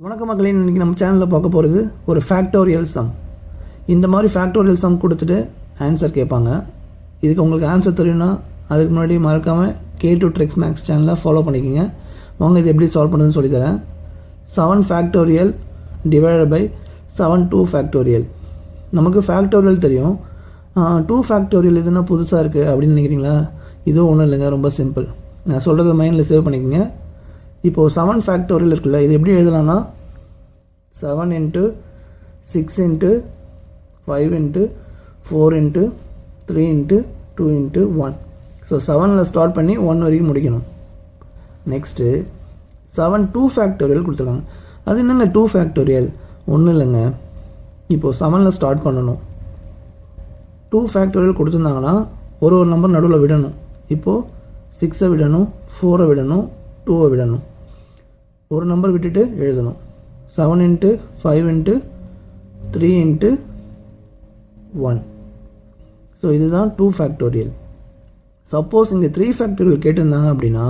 வணக்கம் மக்களே, இன்றைக்கி நம்ம சேனலில் பார்க்க போகிறது ஒரு ஃபேக்டோரியல் சம். இந்த மாதிரி ஃபேக்டோரியல் சம் கொடுத்துட்டு ஆன்சர் கேட்பாங்க. இதுக்கு உங்களுக்கு ஆன்சர் தெரியும்னா அதுக்கு முன்னாடி மறக்காமல் K2 Tricks Max சேனலை ஃபாலோ பண்ணிக்கோங்க. வாங்க இது எப்படி சால்வ் பண்ணுறதுன்னு சொல்லித்தரேன். 7 ஃபேக்டோரியல் டிவைடட் பை 7 2 ஃபேக்டோரியல். நமக்கு ஃபேக்டோரியல் தெரியும். 2 ஃபேக்டோரியல் எதுனா புதுசாக இருக்குது அப்படின்னு நினைக்கிறீங்களா? இதுவும் ஒன்றும் இல்லைங்க, ரொம்ப சிம்பிள். நான் சொல்கிறத மைண்டில் சேவ் பண்ணிக்கோங்க. இப்போது 7 ஃபேக்டோரியல் இருக்குல்ல, இது எப்படி எழுதலாம்னா 7 into 6 into 5 into 4 into 3 into 2 into 1. So 7ல் start பண்ணி 1 வரைக்கும் முடிக்கணும். நெக்ஸ்ட்டு 7 2 ஃபேக்டோரியல் கொடுத்துருக்காங்க. அது என்னங்க 2 ஃபேக்டோரியல்? ஒன்றும் இல்லைங்க, இப்போது 7ல் ஸ்டார்ட் பண்ணணும். 2 ஃபேக்டோரியல் கொடுத்துருந்தாங்கன்னா ஒரு நம்பர் நடுவில் விடணும். இப்போது 6 விடணும், 4 விடணும், 2 விடணும். ஒரு நம்பர் விட்டுட்டு எழுதணும். 7 into 5 into 3 into 1. ஸோ இதுதான் 2 ஃபேக்டோரியல். சப்போஸ் இங்கே 3 ஃபேக்டோரியல் கேட்டிருந்தாங்க அப்படின்னா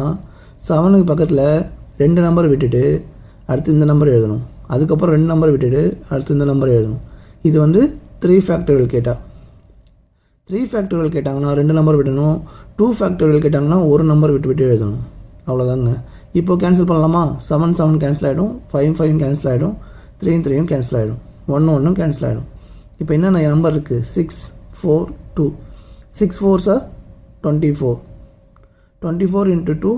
7க்கு பக்கத்தில் 2 நம்பர் விட்டுட்டு அடுத்து இந்த நம்பர் எழுதணும். அதுக்கப்புறம் 2 நம்பர் விட்டுட்டு அடுத்து இந்த நம்பர் எழுதணும். இது 3 ஃபேக்டோரியல் கேட்டால். 3 ஃபேக்டோரியல் கேட்டாங்கன்னா 2 நம்பர் விடணும். 2 ஃபேக்டோரியல் கேட்டாங்கன்னா ஒரு நம்பர் விட்டு விட்டு எழுதணும். அவ்வளோதாங்க. இப்போது கேன்சல் பண்ணலாமா? 7 7 கேன்சல் ஆகிடும், 5 5 கேன்சல் ஆகிடும், 3 3 கேன்சல் ஆகிடும், 1 1 கேன்சல் ஆகிடும். இப்போ என்னென்ன நம்பர் இருக்குது? 6 4 2. 6 4s are 24. 24 into 2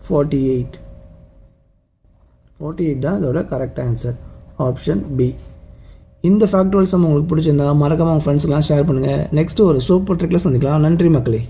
48. 48 தான் இதோட கரெக்ட் ஆன்சர். Option B. இந்த ஃபேக்டோரியல் சம் உங்களுக்கு பிடிச்சிருந்தா மறக்காம உங்கள் ஃப்ரெண்ட்ஸ்க்கெலாம் ஷேர் பண்ணுங்கள். நெக்ஸ்ட்டு ஒரு சூப்பர் ட்ரிக்கில் சந்திக்கலாம். நன்றி மக்களே.